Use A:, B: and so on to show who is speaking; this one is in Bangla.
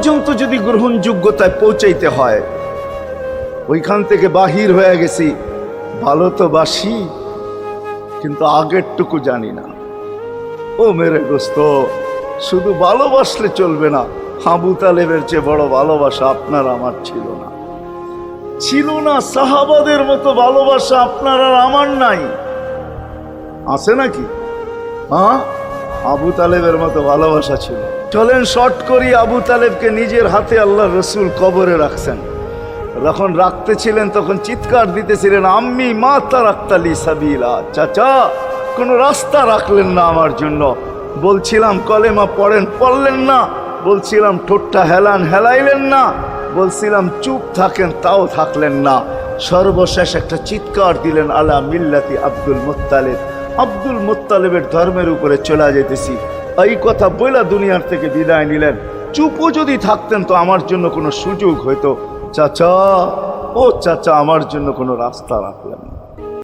A: পর্যন্ত যদি গ্রহণযোগ্যতায় পৌঁছাইতে হয়, ওইখান থেকে বাহির হয়ে গেছি, ভালো তো বাসি কিন্তু আগেরটুকু জানি না। ও মেরে দোস্ত, শুধু ভালোবাসলে চলবে না। আবু তালেবের চেয়ে বড় ভালোবাসা আপনার আমার ছিল না, ছিল না। সাহাবাদের মতো ভালোবাসা আপনার আর আমার নাই, আছে নাকি? হ্যাঁ, আবু তালেবের মতো ভালোবাসা ছিল। চলেন শর্ট করি। আবু তালেবকে নিজের হাতে আল্লাহ রসুল কবরে রাখছেন। যখন রাখতেছিলেন তখন চিৎকার দিতেছিলেন, আম্মি মা তারাক্তালি সাবিলা, চাচা কোনো রাস্তা রাখলেন না আমার জন্য। বলছিলাম কলেমা পড়েন, পড়লেন না। বলছিলাম ঠোঁটটা হেলান, হেলাইলেন না। বলছিলাম চুপ থাকেন, তাও থাকলেন না। সর্বশেষ একটা চিৎকার দিলেন, আলা মিল্লাতি আব্দুল মুত্তালিব, আব্দুল মুত্তালিবের ধর্মের উপরে চলে যেতেছি। এই কথা বইলা দুনিয়ার থেকে বিদায় নিলেন। চুপও যদি থাকতেন তো আমার জন্য কোনো সুযোগ হইতো। চাচা, ও চাচা, আমার জন্য কোনো রাস্তা রাখলেন না।